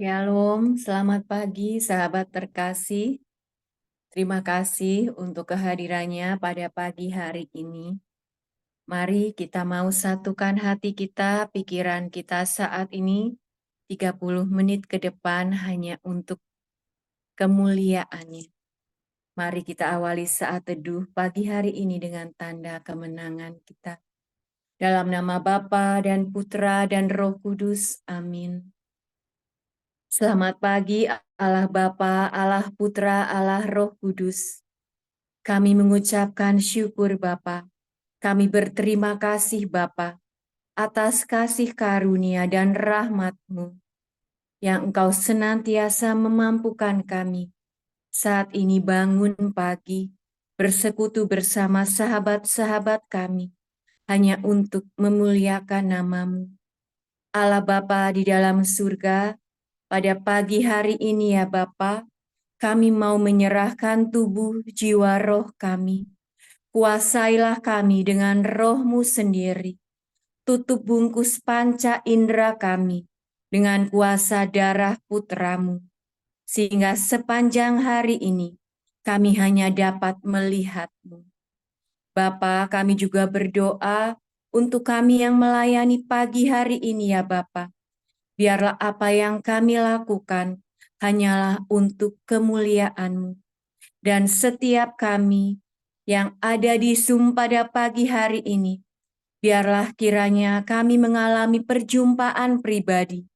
Shalom, selamat pagi sahabat terkasih. Terima kasih untuk kehadirannya pada pagi hari ini. Mari kita mau satukan hati kita, pikiran kita saat ini 30 menit ke depan hanya untuk kemuliaannya. Mari kita awali saat teduh pagi hari ini dengan tanda kemenangan kita. Dalam nama Bapa dan Putra dan Roh Kudus, amin. Selamat pagi Allah Bapa, Allah Putra, Allah Roh Kudus. Kami mengucapkan syukur Bapa. Kami berterima kasih Bapa atas kasih karunia dan rahmat-Mu yang Engkau senantiasa memampukan kami saat ini bangun pagi bersekutu bersama sahabat-sahabat kami hanya untuk memuliakan nama-Mu. Allah Bapa di dalam surga, pada pagi hari ini ya Bapa, kami mau menyerahkan tubuh, jiwa, roh kami. Kuasailah kami dengan roh-Mu sendiri. Tutup bungkus panca indera kami dengan kuasa darah putra-Mu. Sehingga sepanjang hari ini kami hanya dapat melihat-Mu. Bapa, kami juga berdoa untuk kami yang melayani pagi hari ini ya Bapa. Biarlah apa yang kami lakukan hanyalah untuk kemuliaan-Mu. Dan setiap kami yang ada di Zoom pada pagi hari ini, biarlah kiranya kami mengalami perjumpaan pribadi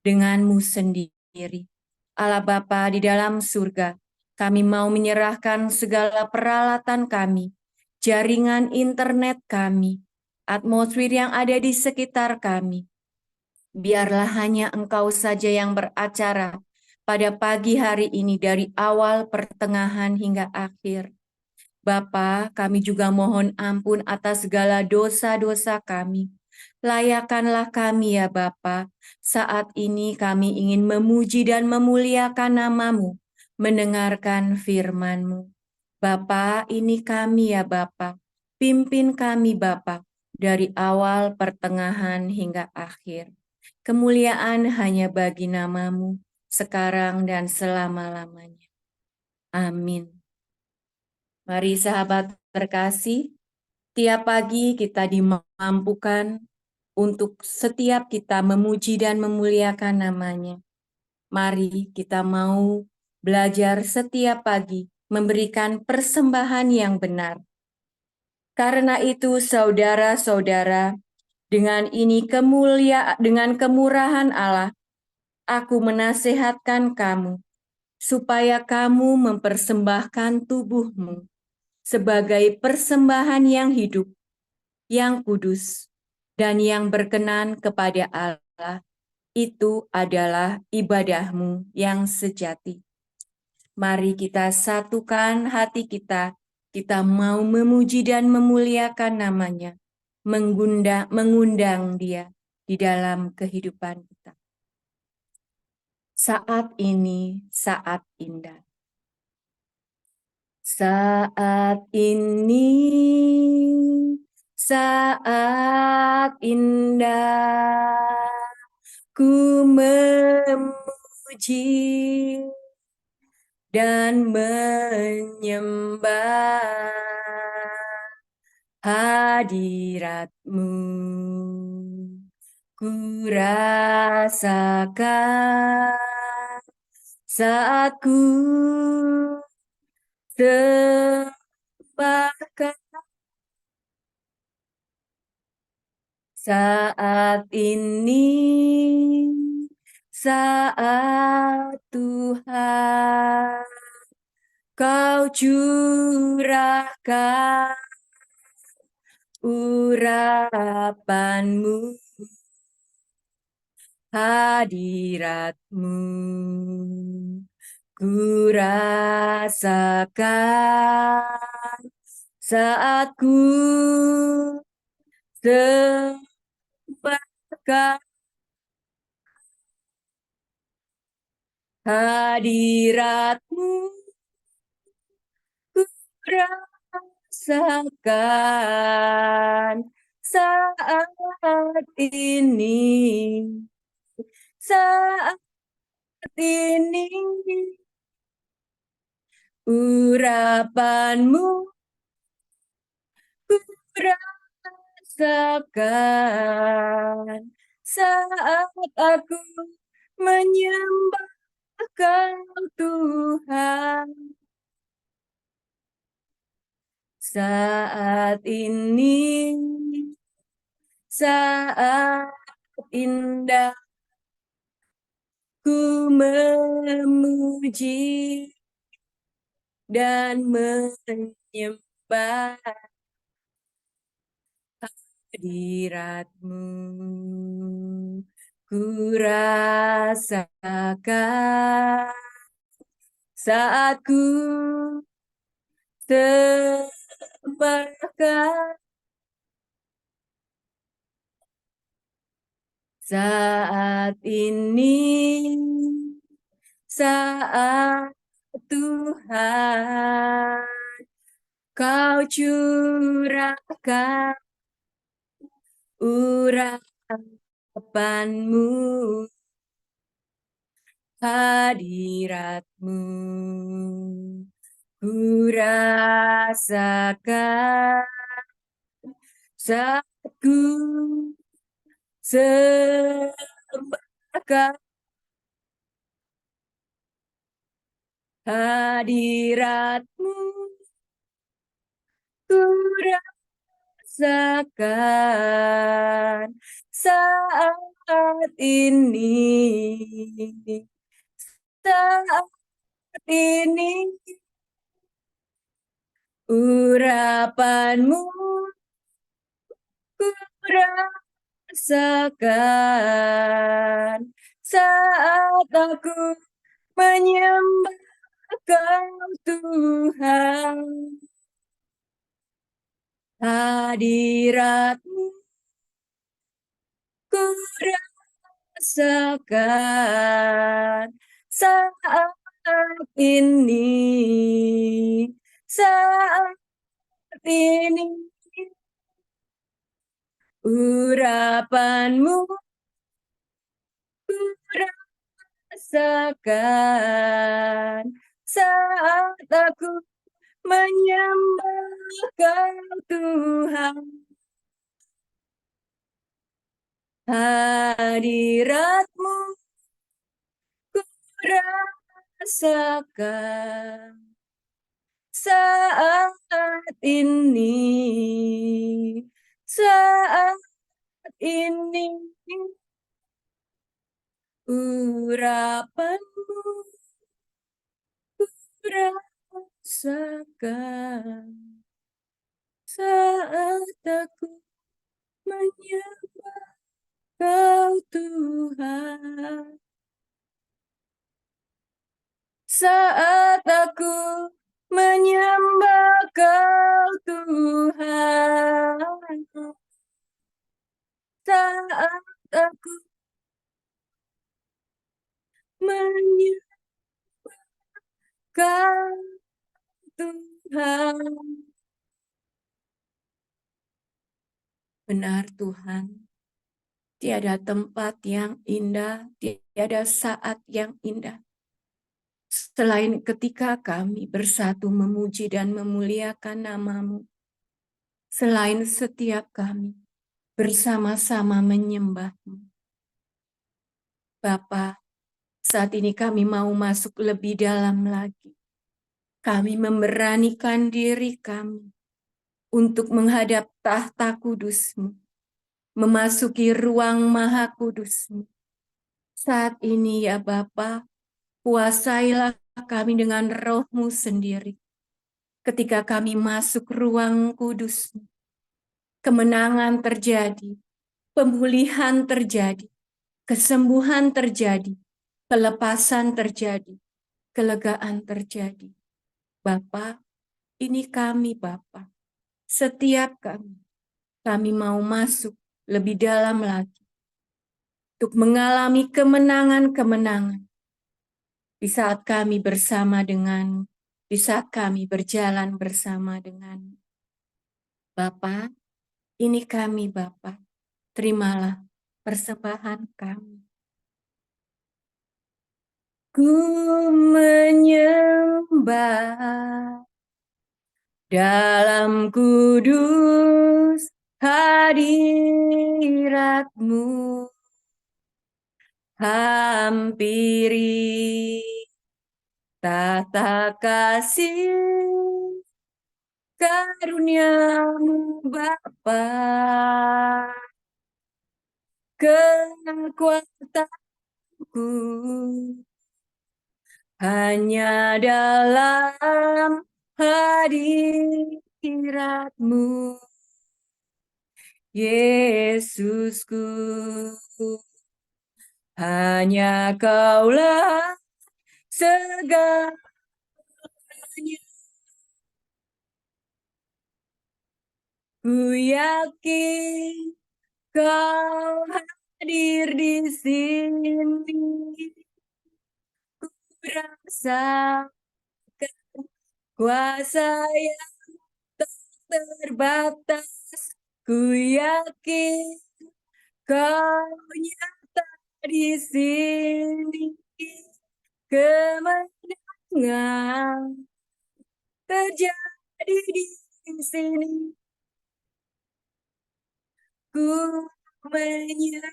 dengan-Mu sendiri. Allah Bapa di dalam surga, kami mau menyerahkan segala peralatan kami, jaringan internet kami, atmosfer yang ada di sekitar kami. Biarlah hanya Engkau saja yang beracara pada pagi hari ini dari awal, pertengahan, hingga akhir. Bapa, kami juga mohon ampun atas segala dosa-dosa kami. Layakanlah kami ya Bapa, saat ini kami ingin memuji dan memuliakan nama-Mu, mendengarkan firman-Mu. Bapa, ini kami ya Bapa, pimpin kami Bapa, dari awal, pertengahan, hingga akhir. Kemuliaan hanya bagi nama-Mu, sekarang dan selama-lamanya. Amin. Mari sahabat terkasih, tiap pagi kita dimampukan untuk setiap kita memuji dan memuliakan namanya. Mari kita mau belajar setiap pagi memberikan persembahan yang benar. Karena itu saudara-saudara, dengan kemurahan Allah, aku menasehatkan kamu, supaya kamu mempersembahkan tubuhmu sebagai persembahan yang hidup, yang kudus, dan yang berkenan kepada Allah. Itu adalah ibadahmu yang sejati. Mari kita satukan hati kita. Kita mau memuji dan memuliakan namanya, mengundang dia di dalam kehidupan kita. Saat ini, saat indah. Saat ini, saat indah, ku memuji dan menyembah hadirat-Mu. Ku rasakan saat ku sembahkan. Saat ini, saat Tuhan, Kau curahkan urapan-Mu, hadirat-Mu. Ku rasakan saat ku sembahkan hadirat-Mu. Ku rasakan saat ini, saat ini urapanmu ku rasakan saat aku menyembah Kau Tuhan. Saat ini saat indah ku memuji dan menyembah hadirat-Mu. Ku rasakan saat ku sembahkan, saat ini saat Tuhan Kau curahkan urapan-Mu, hadirat-Mu. Ku rasakan saat ku sembahkan hadirat-Mu. Ku rasakan saat ini, saat ini urapan-Mu ku rasakan saat aku menyembah Kau Tuhan. Hadirat-Mu ku rasakan saat ini, saat ini urapan-Mu ku rasakan saat aku menyembah Kau Tuhan. Hadirat-Mu ku rasakan saat ini, saat ini urapan-Mu ku rasakan saat aku menyembah Kau Tuhan. Saat aku menyembah Kau Tuhan, saat aku menyembah Kau Tuhan. Benar Tuhan, tiada tempat yang indah, tiada saat yang indah selain ketika kami bersatu memuji dan memuliakan nama-Mu. Selain setiap kami bersama-sama menyembah-Mu. Bapa, saat ini kami mau masuk lebih dalam lagi. Kami memberanikan diri kami untuk menghadap tahta kudus-Mu, memasuki ruang maha kudus-Mu. Saat ini ya Bapa, kuasailah kami dengan roh-Mu sendiri. Ketika kami masuk ruang kudus-Mu, kemenangan terjadi, pemulihan terjadi, kesembuhan terjadi, kelepasan terjadi, kelegaan terjadi. Bapa, ini kami Bapa. Setiap kami mau masuk lebih dalam lagi untuk mengalami kemenangan-kemenangan di saat kami bersama dengan, di saat kami berjalan bersama dengan Bapa. Ini kami Bapa, terimalah persembahan kami. Ku menyembah dalam kudus hadirat-Mu, hampiri tata kasih karunia-Mu Bapa, kekuatanku hanya dalam hadirat-Mu, Yesusku. Hanya Kaulah segalanya. Ku yakin Kau hadir di sini. Ku rasakan kuasa yang tak terbatas. Ku yakin Kau nyata di sini. Kemenangan terjadi di sini. Ku menyembah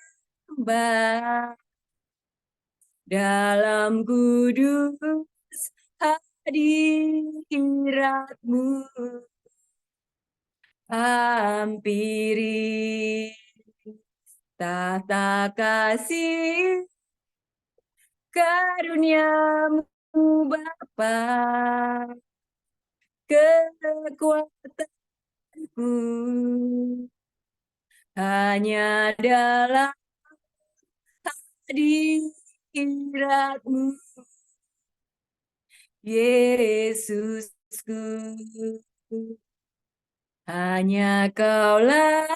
dalam kudus hadirat-Mu, hampiri tata kasih karunia-Mu Bapa, kekuatanku hanya dalam hadirat-Mu, Yesusku. Hanya Kaulah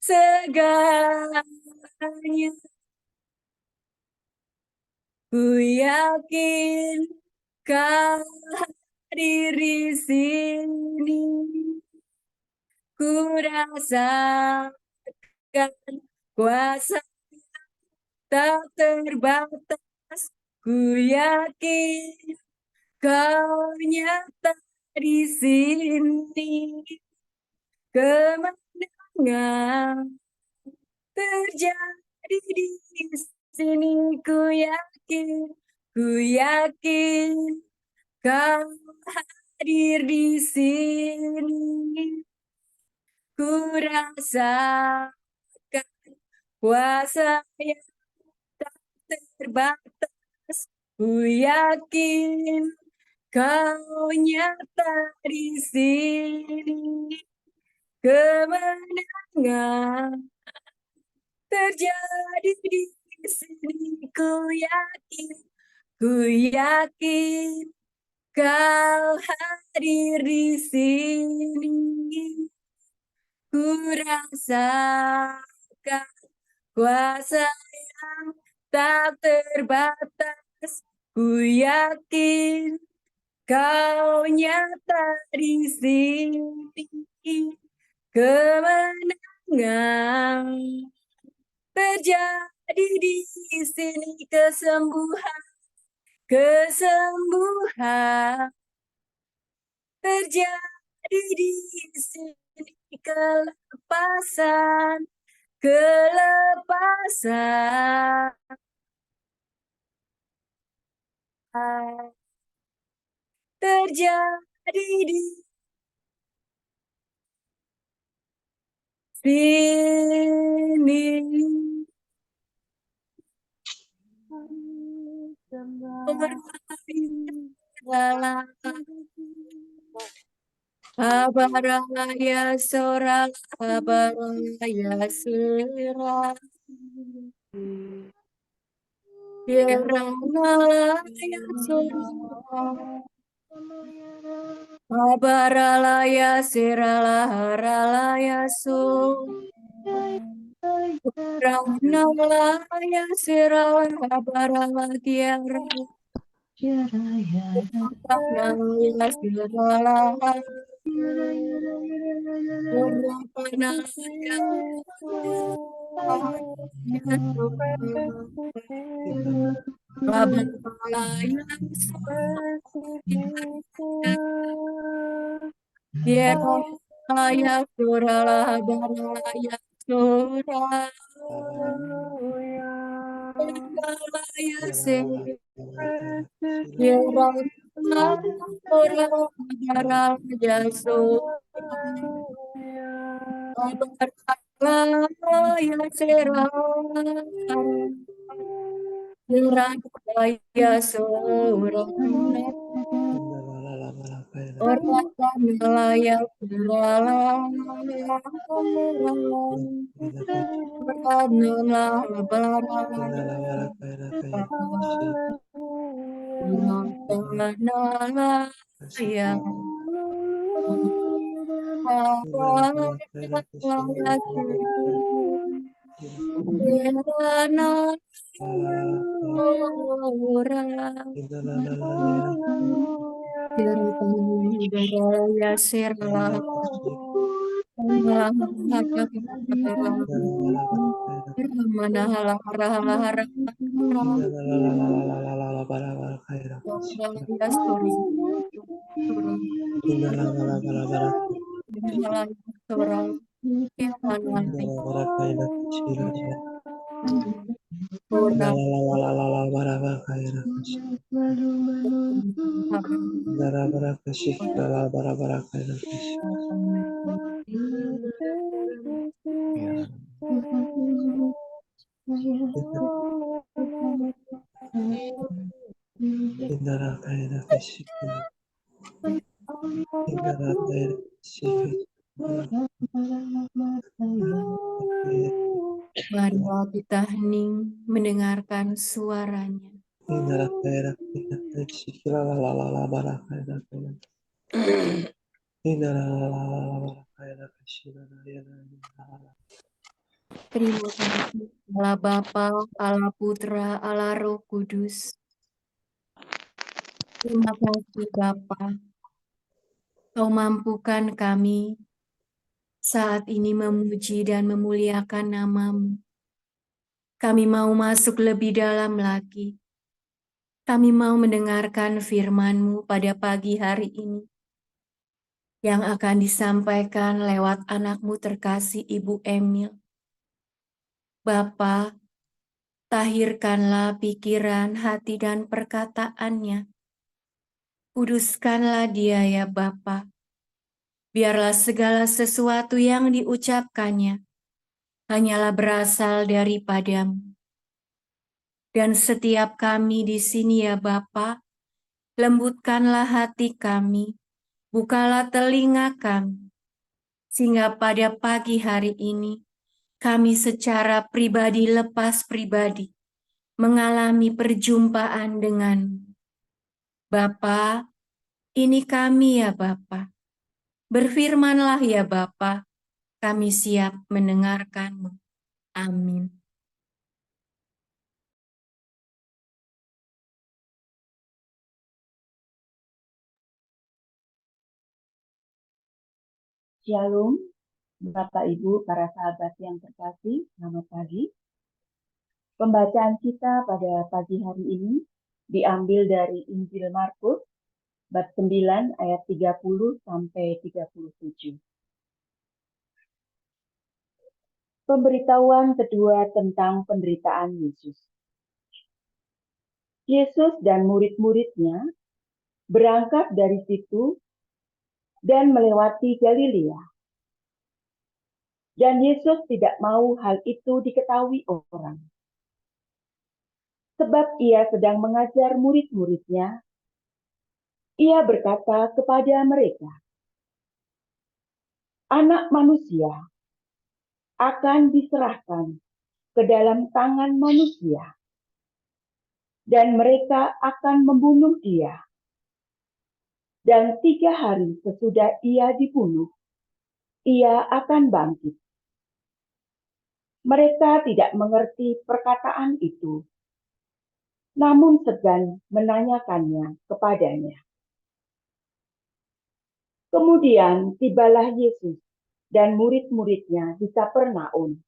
segalanya. Ku yakin Kau hadir di sini. Ku rasakan kuasa tak terbatas. Ku yakin Kau nyata di sini. Kemenangan terjadi di sini. Ku yakin Kau hadir di sini. Ku rasakan kuasa yang tak terbatas. Ku yakin Kau nyata di sini. Kemenangan terjadi di sini. Ku yakin Kau hadir di sini. Ku rasakan kuasa yang tak terbatas. Ku yakin Kau nyata di sini. Kemenangan terjadi di sini. Kesembuhan terjadi di sini. Kelepasan terjadi di sini. Abaraya sora, abaraya sera, Yeranalaya sora, abaralaya serala haralaya so, Ranalaya serala abaralagiara, Ranalaya serala Bapa yang Yeraya surala baraya sura Yeraya se Yeraya surala baraya sura Baraya sera Yeraya sura Orang Malaya Mari kita hening mendengarkan suaranya. Terima kasih Allah Bapa, Allah Putra, Allah Roh Kudus. Terima kasih Bapa, Kau mampukan kami saat ini memuji dan memuliakan nama-Mu. Kami mau masuk lebih dalam lagi. Kami mau mendengarkan firman-Mu pada pagi hari ini yang akan disampaikan lewat anak-Mu terkasih Ibu Emil. Bapa, tahirkanlah pikiran, hati, dan perkataannya. Kuduskanlah dia ya Bapa. Biarlah segala sesuatu yang diucapkannya hanyalah berasal daripada-Mu. Dan setiap kami di sini ya Bapa, lembutkanlah hati kami, bukalah telinga kami, sehingga pada pagi hari ini kami secara pribadi lepas pribadi mengalami perjumpaan dengan Bapa. Ini kami ya Bapa. Berfirmanlah ya Bapa, kami siap mendengarkan-Mu. Amin. Shalom, Bapak Ibu, para sahabat yang terkasih, selamat pagi. Pembacaan kita pada pagi hari ini diambil dari Injil Markus, bab 9 ayat 30 sampai 37. Pemberitahuan kedua tentang penderitaan Yesus. Yesus dan murid-muridnya berangkat dari situ dan melewati Galilea. Dan Yesus tidak mau hal itu diketahui orang. Sebab ia sedang mengajar murid-muridnya, ia berkata kepada mereka, Anak manusia akan diserahkan ke dalam tangan manusia, dan mereka akan membunuh dia. Dan 3 hari sesudah ia dibunuh, ia akan bangkit. Mereka tidak mengerti perkataan itu, namun segan menanyakannya kepadanya. Kemudian tibalah Yesus dan murid-muridnya di Kapernaum.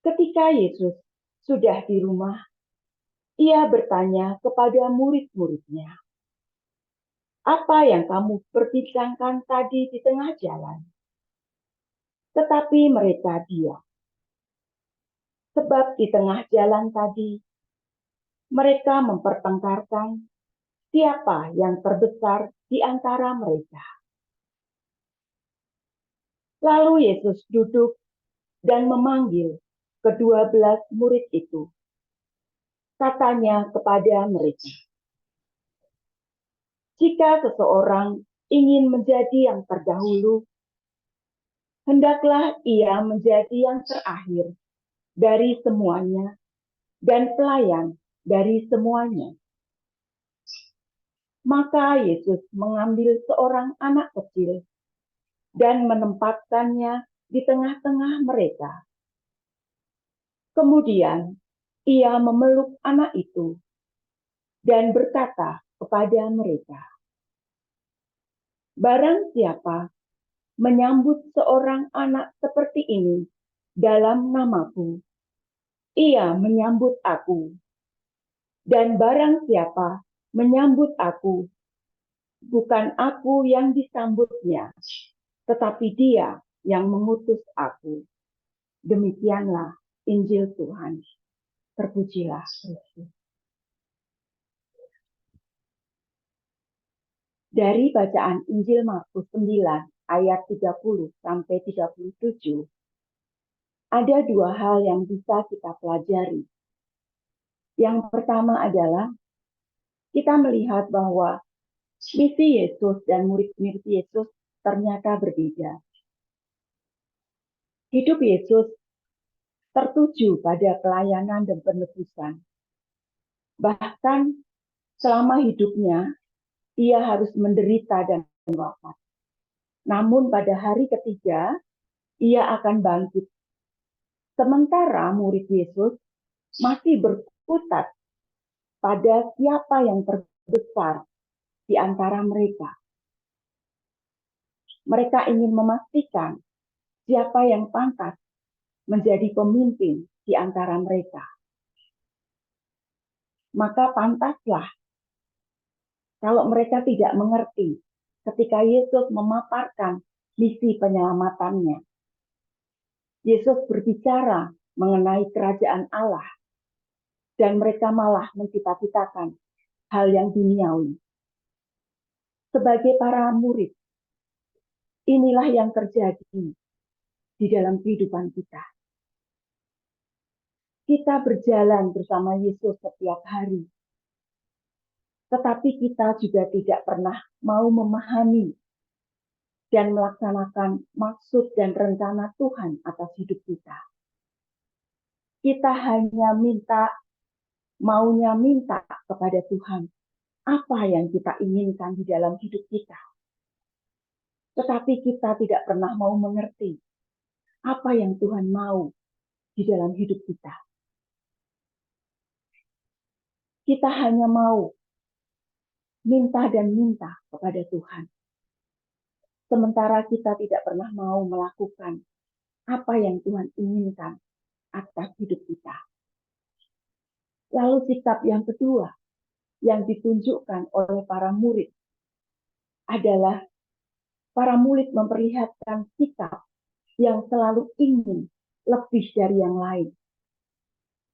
Ketika Yesus sudah di rumah, Ia bertanya kepada murid-muridnya, "Apa yang kamu perbincangkan tadi di tengah jalan?" Tetapi mereka diam. Sebab di tengah jalan tadi, mereka mempertengkarkan siapa yang terbesar di antara mereka. Lalu Yesus duduk dan memanggil ke-12 murid itu. Katanya kepada mereka, "Jika seseorang ingin menjadi yang terdahulu, hendaklah ia menjadi yang terakhir dari semuanya dan pelayan dari semuanya." Maka Yesus mengambil seorang anak kecil dan menempatkannya di tengah-tengah mereka. Kemudian ia memeluk anak itu dan berkata kepada mereka, "Barang siapa menyambut seorang anak seperti ini dalam namaku, ia menyambut aku. Dan barang siapa menyambut aku, bukan aku yang disambutnya, tetapi dia yang mengutus aku." Demikianlah Injil Tuhan. Terpujilah Kristus. Dari bacaan Injil Markus 9 ayat 30 sampai 37, ada dua hal yang bisa kita pelajari. Yang pertama adalah kita melihat bahwa misi Yesus dan murid-murid Yesus ternyata berbeda. Hidup Yesus tertuju pada pelayanan dan penebusan. Bahkan selama hidupnya, ia harus menderita dan wafat. Namun pada hari ketiga, ia akan bangkit. Sementara murid Yesus masih berkutat pada siapa yang terbesar di antara mereka. Mereka ingin memastikan siapa yang pantas menjadi pemimpin di antara mereka. Maka pantaslah kalau mereka tidak mengerti ketika Yesus memaparkan misi penyelamatannya. Yesus berbicara mengenai kerajaan Allah, dan mereka malah mencita-citakan hal yang duniawi. Sebagai para murid, inilah yang terjadi di dalam kehidupan kita. Kita berjalan bersama Yesus setiap hari, tetapi kita juga tidak pernah mau memahami dan melaksanakan maksud dan rencana Tuhan atas hidup kita. Kita hanya maunya minta kepada Tuhan apa yang kita inginkan di dalam hidup kita. Tetapi kita tidak pernah mau mengerti apa yang Tuhan mau di dalam hidup kita. Kita hanya mau minta dan minta kepada Tuhan. Sementara kita tidak pernah mau melakukan apa yang Tuhan inginkan atas hidup kita. Lalu sikap yang kedua yang ditunjukkan oleh para murid adalah para murid memperlihatkan sikap yang selalu ingin lebih dari yang lain.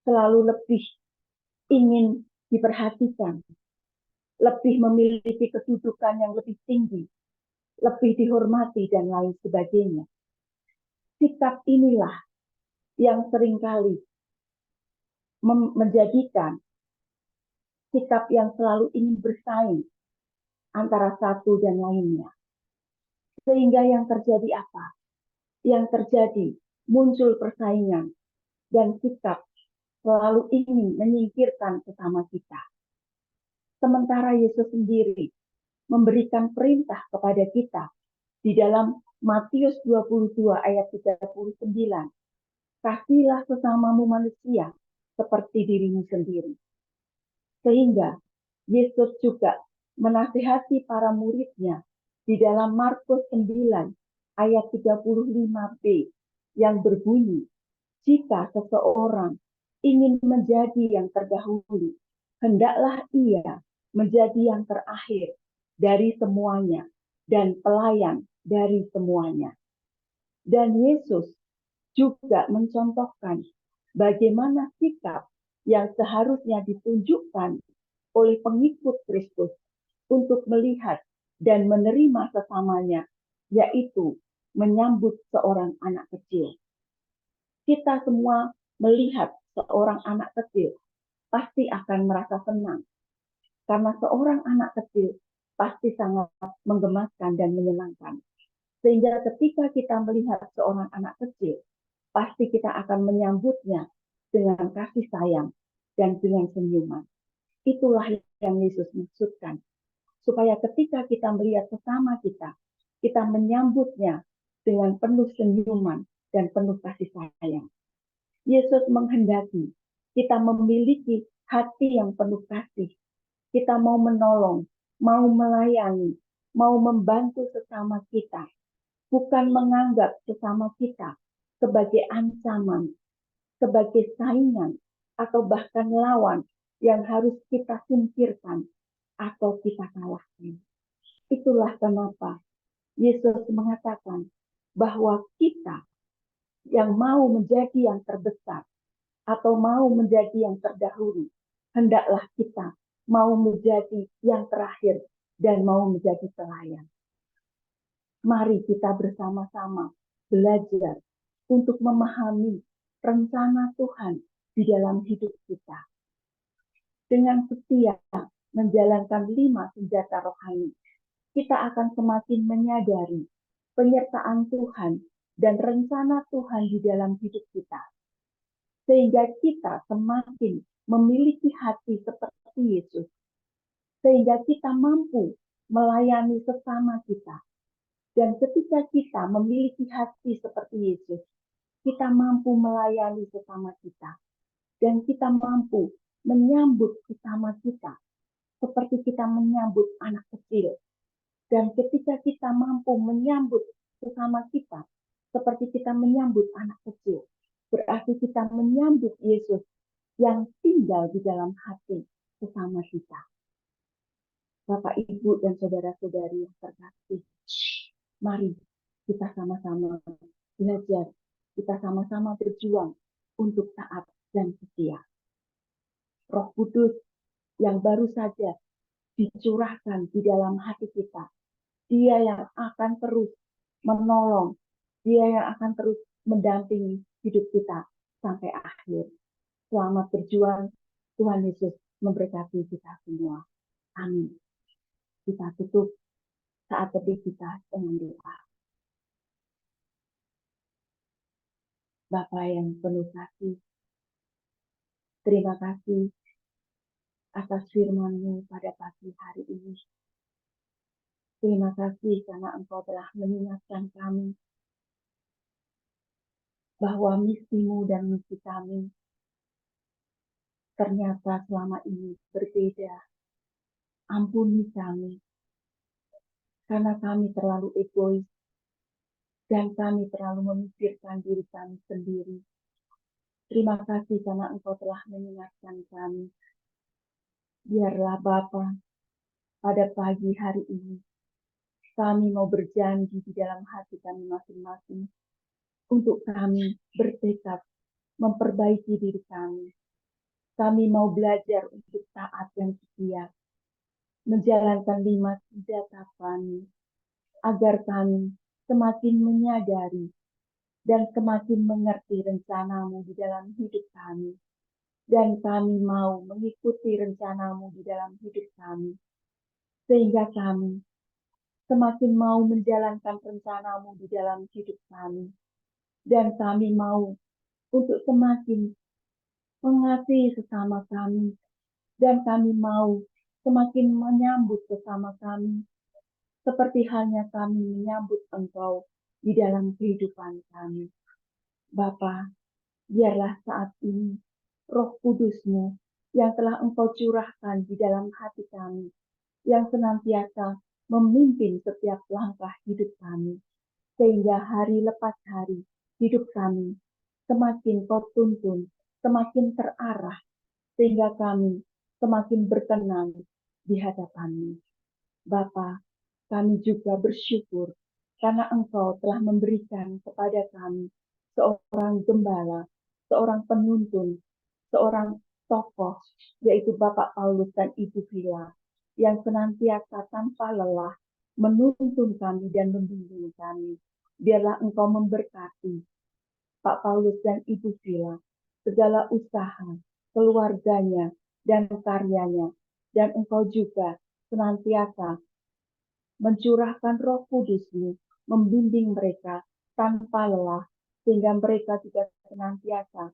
Selalu lebih ingin diperhatikan, lebih memiliki kedudukan yang lebih tinggi, lebih dihormati, dan lain sebagainya. Sikap inilah yang seringkali menjadikan sikap yang selalu ingin bersaing antara satu dan lainnya. Sehingga yang terjadi apa? Yang terjadi muncul persaingan dan sikap selalu ingin menyingkirkan sesama kita. Sementara Yesus sendiri memberikan perintah kepada kita di dalam Matius 22 ayat 39. Kasihilah sesamamu manusia seperti dirimu sendiri. Sehingga Yesus juga menasihati para muridnya di dalam Markus 9 ayat 35b yang berbunyi, "Jika seseorang ingin menjadi yang terdahulu, hendaklah ia menjadi yang terakhir dari semuanya dan pelayan dari semuanya. Dan Yesus juga mencontohkan bagaimana sikap yang seharusnya ditunjukkan oleh pengikut Kristus untuk melihat dan menerima sesamanya, yaitu menyambut seorang anak kecil. Kita semua melihat seorang anak kecil pasti akan merasa senang, karena seorang anak kecil pasti sangat menggemaskan dan menyenangkan. Sehingga ketika kita melihat seorang anak kecil, pasti kita akan menyambutnya dengan kasih sayang dan dengan senyuman. Itulah yang Yesus maksudkan. Supaya ketika kita melihat sesama kita, kita menyambutnya dengan penuh senyuman dan penuh kasih sayang. Yesus menghendaki kita memiliki hati yang penuh kasih. Kita mau menolong, mau melayani, mau membantu sesama kita. Bukan menganggap sesama kita sebagai ancaman, sebagai saingan, atau bahkan lawan yang harus kita singkirkan atau kita kalahkan. Itulah kenapa Yesus mengatakan bahwa kita yang mau menjadi yang terbesar atau mau menjadi yang terdahulu, hendaklah kita mau menjadi yang terakhir dan mau menjadi pelayan. Mari kita bersama-sama belajar untuk memahami rencana Tuhan di dalam hidup kita. Dengan setia menjalankan 5 senjata rohani, kita akan semakin menyadari penyertaan Tuhan dan rencana Tuhan di dalam hidup kita. Sehingga kita semakin memiliki hati seperti Yesus. Sehingga kita mampu melayani sesama kita. Dan ketika kita memiliki hati seperti Yesus, kita mampu melayani sesama kita. Dan kita mampu menyambut sesama kita seperti kita menyambut anak kecil. Dan ketika kita mampu menyambut sesama kita seperti kita menyambut anak kecil, berarti kita menyambut Yesus yang tinggal di dalam hati sesama kita. Bapak, Ibu, dan saudara-saudari yang terkasih, mari kita sama-sama belajar, kita sama-sama berjuang untuk taat dan setia. Roh Kudus yang baru saja dicurahkan di dalam hati kita, Dia yang akan terus menolong, Dia yang akan terus mendampingi hidup kita sampai akhir. Selamat berjuang, Tuhan Yesus memberkati kita semua. Amin. Kita tutup saat teduh kita dengan doa. Bapa yang penuh kasih, terima kasih atas firman-Mu pada pagi hari ini. Terima kasih karena Engkau telah mengingatkan kami bahwa misi-Mu dan misi kami ternyata selama ini berbeda. Ampuni kami, karena kami terlalu egois dan kami terlalu memikirkan diri kami sendiri. Terima kasih karena Engkau telah mengingatkan kami. Biarlah Bapa, pada pagi hari ini, kami mau berjanji di dalam hati kami masing-masing untuk kami bertekad memperbaiki diri kami. Kami mau belajar untuk taat dan setia, menjalankan 5 senjata kami, agar kami semakin menyadari dan semakin mengerti rencana-Mu di dalam hidup kami. Dan kami mau mengikuti rencana-Mu di dalam hidup kami. Sehingga kami semakin mau menjalankan rencana-Mu di dalam hidup kami. Dan kami mau untuk semakin mengasihi sesama kami. Dan kami mau semakin menyambut sesama kami. Seperti halnya kami menyambut Engkau di dalam kehidupan kami. Bapa, biarlah saat ini Roh Kudus-Mu yang telah Engkau curahkan di dalam hati kami, yang senantiasa memimpin setiap langkah hidup kami, sehingga hari lepas hari hidup kami semakin Kau tuntun, semakin terarah, sehingga kami semakin berkenan di hadapan-Mu. Bapa, kami juga bersyukur karena Engkau telah memberikan kepada kami seorang gembala, seorang penuntun, seorang tokoh, yaitu Bapak Paulus dan Ibu Vila, yang senantiasa tanpa lelah menuntun kami dan membimbing kami. Biarlah Engkau memberkati Pak Paulus dan Ibu Vila, segala usaha, keluarganya, dan karyanya. Dan Engkau juga senantiasa mencurahkan Roh Kudus-Mu, membimbing mereka tanpa lelah, sehingga mereka juga senantiasa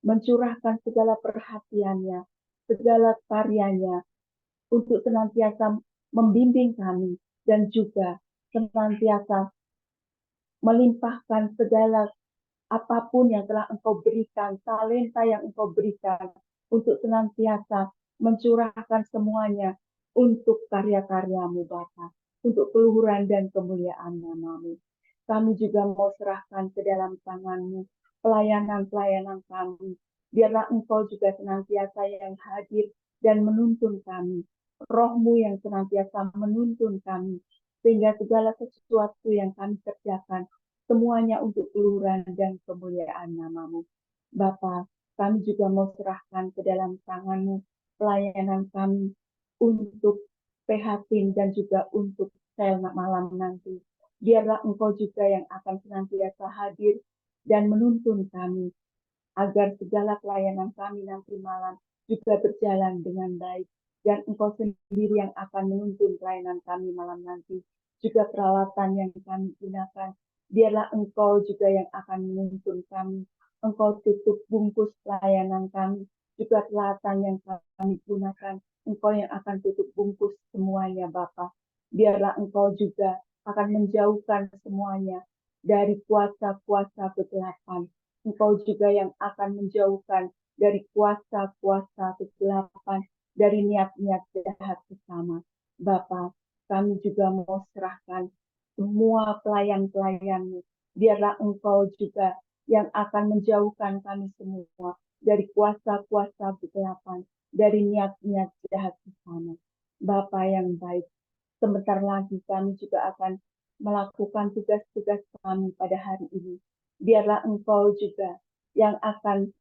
mencurahkan segala perhatiannya, segala karyanya, untuk senantiasa membimbing kami, dan juga senantiasa melimpahkan segala apapun yang telah Engkau berikan, talenta yang Engkau berikan, untuk senantiasa mencurahkan semuanya untuk karya-karya-Mu Bapa, untuk keluhuran dan kemuliaan nama-Mu. Kami juga mau serahkan ke dalam tangan-Mu pelayanan-pelayanan kami. Biarlah Engkau juga senantiasa yang hadir dan menuntun kami. Roh-Mu yang senantiasa menuntun kami, sehingga segala sesuatu yang kami kerjakan semuanya untuk keluhuran dan kemuliaan nama-Mu. Bapa, kami juga mau serahkan ke dalam tangan-Mu pelayanan kami untuk PH Tim dan juga untuk sel malam nanti. Biarlah Engkau juga yang akan senantiasa hadir dan menuntun kami, agar segala pelayanan kami nanti malam juga berjalan dengan baik. Dan Engkau sendiri yang akan menuntun pelayanan kami malam nanti. Juga peralatan yang kami gunakan, biarlah Engkau juga yang akan menuntun kami. Engkau tutup bungkus pelayanan kami, juga peralatan yang kami gunakan. Engkau yang akan tutup bungkus semuanya, Bapa. Biarlah Engkau juga akan menjauhkan semuanya dari kuasa-kuasa kegelapan. Engkau juga yang akan menjauhkan dari kuasa-kuasa kegelapan, dari niat-niat jahat bersama. Bapa, kami juga mau serahkan semua pelayan-pelayan-Mu. Biarlah Engkau juga yang akan menjauhkan kami semua dari kuasa-kuasa kegelapan, dari niat-niat jahat bersama. Bapa yang baik, sebentar lagi kami juga akan melakukan tugas-tugas kami pada hari ini. Biarlah Engkau juga yang akan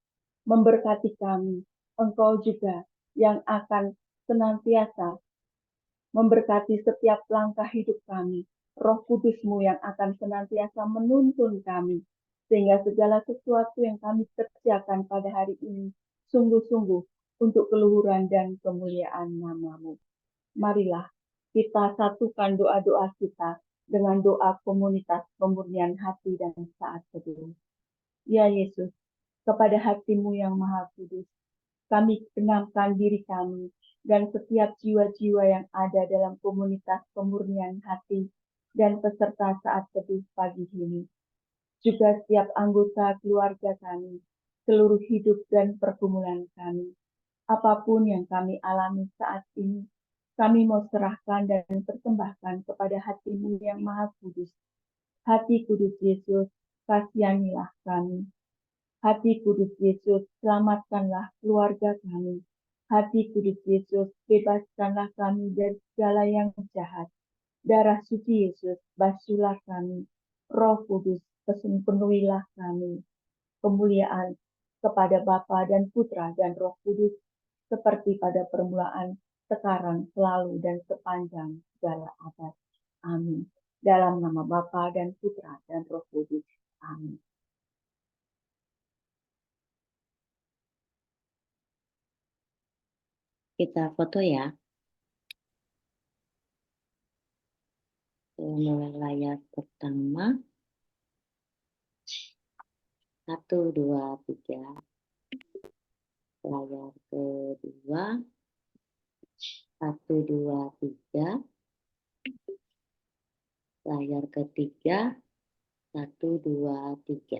memberkati kami. Engkau juga yang akan senantiasa memberkati setiap langkah hidup kami. Roh Kudus-Mu yang akan senantiasa menuntun kami, sehingga segala sesuatu yang kami kerjakan pada hari ini sungguh-sungguh untuk keluhuran dan kemuliaan nama-Mu. Marilah kita satukan doa-doa kita dengan doa komunitas pemurnian hati dan saat teduh. Ya Yesus, kepada hati-Mu yang maha kudus, kami kenalkan diri kami dan setiap jiwa-jiwa yang ada dalam komunitas pemurnian hati dan peserta saat teduh pagi ini. Juga setiap anggota keluarga kami, seluruh hidup dan pergumulan kami. Apapun yang kami alami saat ini, kami mau serahkan dan persembahkan kepada hati-Mu yang maha kudus. Hati kudus Yesus, kasihanilah kami. Hati kudus Yesus, selamatkanlah keluarga kami. Hati kudus Yesus, bebaskanlah kami dari segala yang jahat. Darah suci Yesus, basuhlah kami. Roh Kudus, penuhilah kami. Kemuliaan kepada Bapa dan Putra dan Roh Kudus, seperti pada permulaan, sekarang, selalu, dan sepanjang segala abad. Amin. Dalam nama Bapa dan Putra dan Roh Kudus. Amin. Kita foto ya. Mulai layar pertama. 1, 2, 3. Layar kedua. 1, 2, 3. Layar ketiga. 1, 2, 3.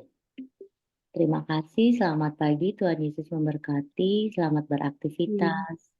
Terima kasih. Selamat pagi. Tuhan Yesus memberkati. Selamat beraktivitas.